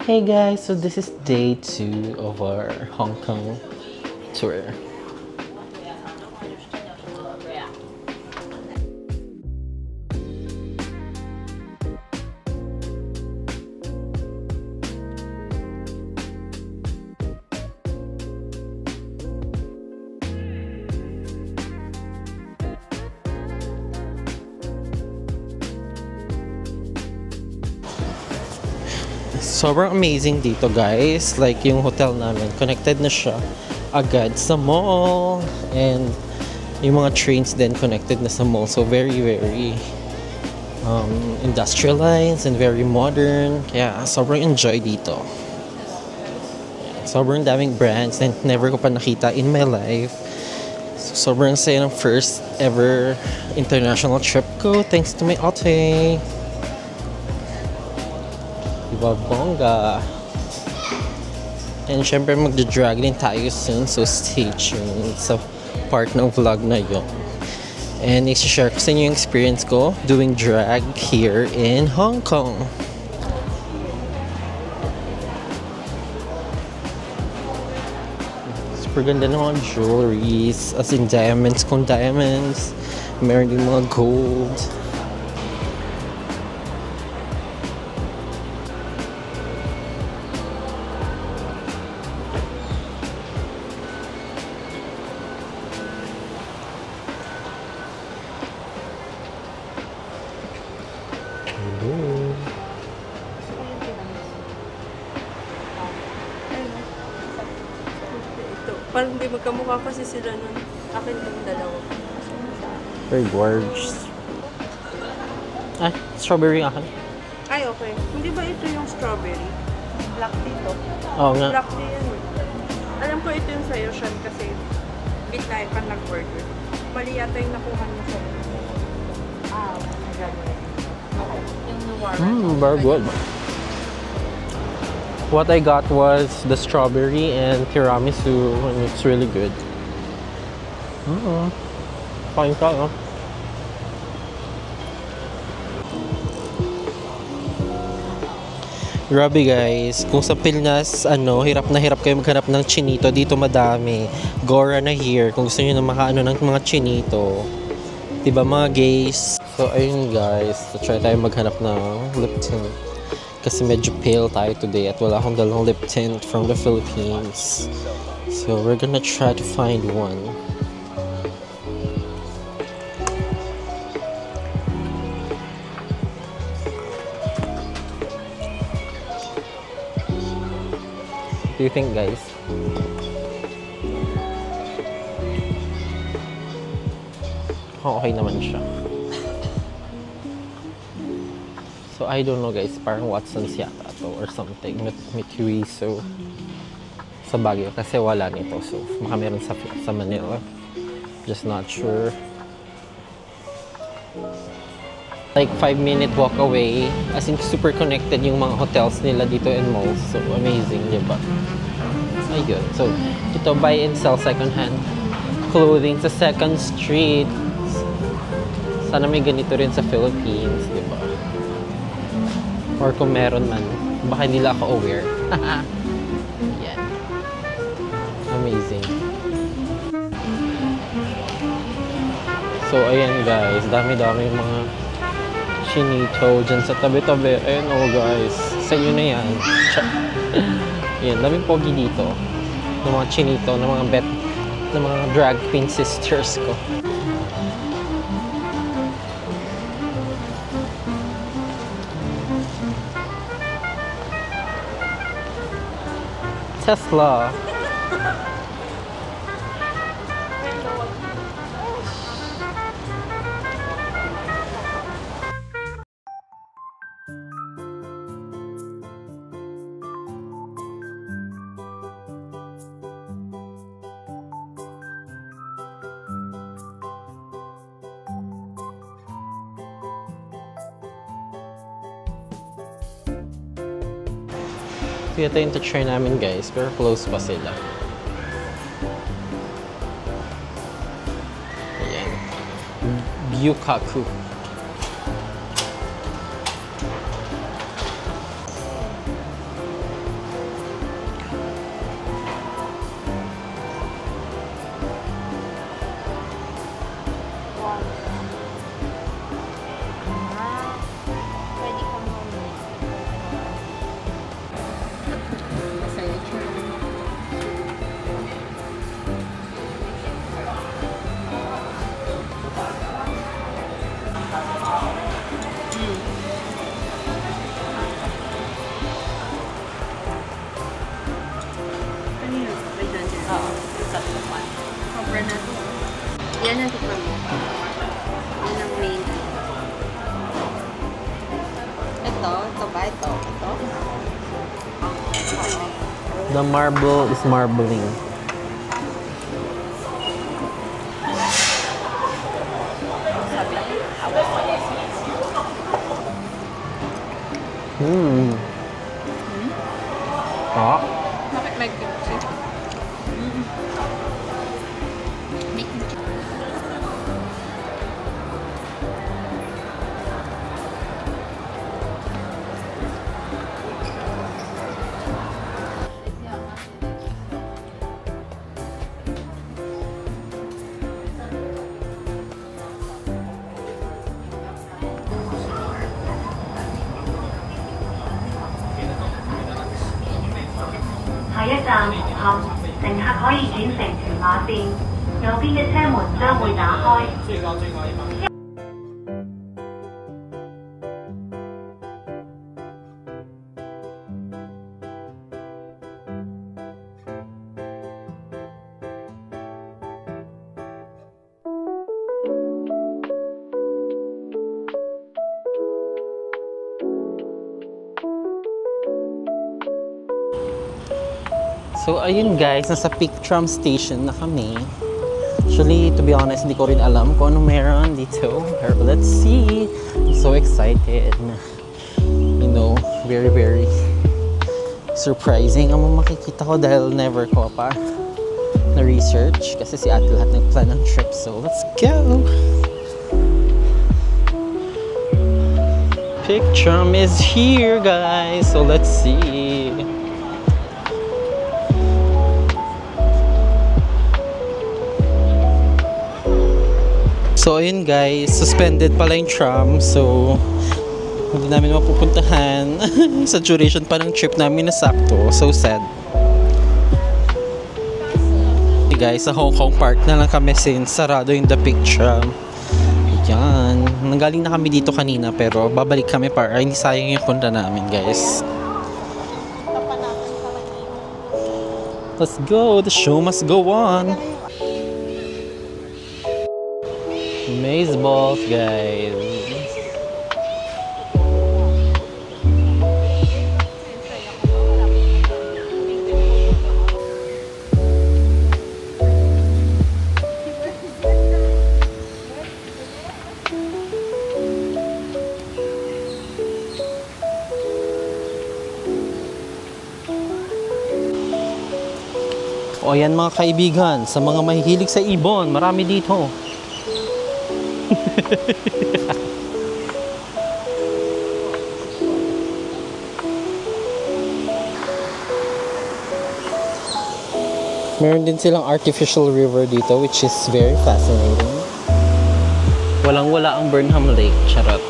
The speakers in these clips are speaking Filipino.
Hey guys, so this is day 2 of our Hong Kong tour. Sobrang amazing dito guys. Like yung hotel namin, connected na siya agad sa mall. And yung mga trains din connected na sa mall. So very industrialized and very modern. Kaya sobrang enjoy dito. Sobrang daming brands na never ko pa nakita in my life. So sobrang saya ng first ever international trip ko. Thanks to my ate. Diba, bongga. And syempre magda-drag din tayo soon, so stay tuned sa part ng vlog na yun. And i-share ko sa inyo yung experience ko doing drag here in Hong Kong. Super ganda ng mga jewelries, as in diamonds kung diamonds. Meron din mga gold. Parang hindi magkamukha kasi sila nun. Akin yung dalawa. Very gorgeous. Ah, strawberry akin. Ay, okay. Hindi ba ito yung strawberry? Black tea to. Oo nga. Black tea yan. Alam ko ito yung sa'yo, Sean, kasi bitla ka nag-order. Mali yata yung nakuha niya sa'yo. Ah, ganun. Okay. Yung Nuwara. Very good. What I got was the strawberry and tiramisu, and it's really good. Fine ka, no? Grabe guys, kung sa Pinas, hirap na hirap kayo maghanap ng chinito, dito madami. Gora na here, kung gusto nyo na makaano ng mga chinito. Diba mga gays? So ayun guys, so try tayo maghanap ng lip tint. Kasi medyo pale tayo today at wala akong dalang lip tint from the Philippines. So we're gonna try to find one. What do you think, guys? Okay naman siya. So I don't know guys, parang Watson's yata to or something. Mituiso sa Baguio kasi wala nito. So baka meron sa Manila. Just not sure. Like 5-minute walk away. As in super connected yung mga hotels nila dito and malls. So amazing, diba? Ayun. So ito, buy and sell second-hand clothing sa 2nd Street. Sana may ganito rin sa Philippines, diba? Or kung meron man, baka hindi lang ako aware. Yan. Amazing. So, ayan guys. Dami-dami mga chinito dyan sa tabi-tabi. Ayan oh guys. Sa inyo na yan. Ayan, daming pogi dito. Ng mga chinito, ng mga ng mga drag queen sisters ko. Tesla. So ito yung to-try namin guys, pero close pa sila. Ayan. Gyukaku. Yan ang tukang. Yan ang main. Ito ba? Ito. The marble is marbling. Ah. Bakit may kimchi? May kimchi. So, ayun guys, nasa Peak Tram Station na kami. Actually, to be honest, hindi ko rin alam kung ano meron dito. Pero let's see. I'm so excited. You know, very, very surprising ang makikita ko dahil never ko pa na-research. Kasi si ate lahat nag-plan ng trip. So, let's go! Peak Tram is here, guys. So, let's see. So, ayun guys, suspended pala yung tram. So, hindi namin mapupuntahan sa duration pa ng trip namin na sakto. So sad. Hey guys, sa Hong Kong Park na lang kami since sarado yung The Peak Tram. Yan. Nanggaling na kami dito kanina pero babalik kami para hindi sayang yung punta namin guys. Let's go! The show must go on! Maze balls, guys. O yan mga kaibigan, sa mga mahihilig sa ibon, marami dito. Meron din silang artificial river dito which is very fascinating. Walang-wala ang Burnham Lake, charot.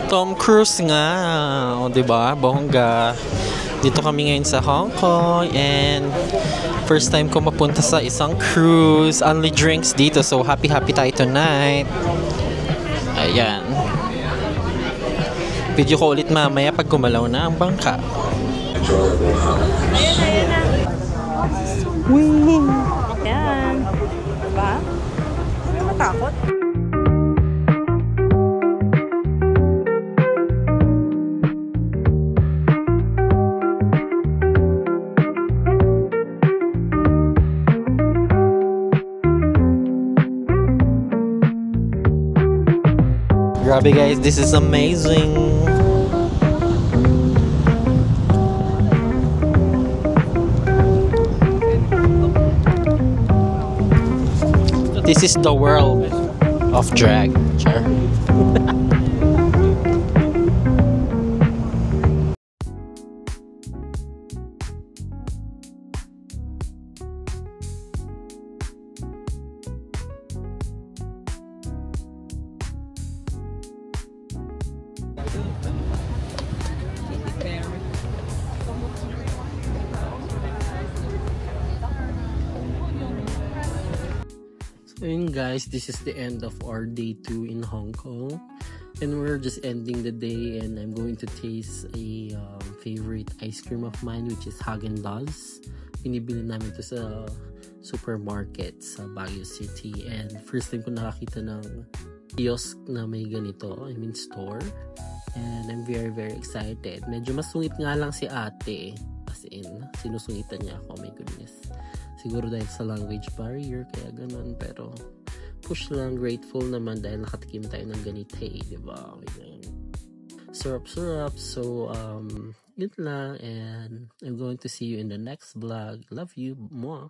Tom Cruise nga, o diba? Bongga. Dito kami ngayon sa Hong Kong and first time ko mapunta sa isang cruise. Only drinks dito, so happy tayo tonight. Ayan. Video ko ulit mamaya pag gumalaw na ang bangka. Ayun na. Wing! Yan. Diba? May matakot. Grabe guys, this is amazing. This is the world of drag. Char. So yun guys, this is the end of our day 2 in Hong Kong. And we're just ending the day and I'm going to taste a favorite ice cream of mine, which is Häagen-Dazs. Pinibili namin ito sa supermarket sa Baguio City. And first time ko nakakita ng kiosk na may ganito, I mean store. And I'm very very excited. Medyo masungit nga lang si ate. As in, sinusungitan niya ako, oh my goodness. Siguro dahil sa language barrier, kaya ganun. Pero, push lang, grateful naman dahil nakatikim tayo ng ganite, diba? Syrup. So, yun lang. And I'm going to see you in the next vlog. Love you. Mwah.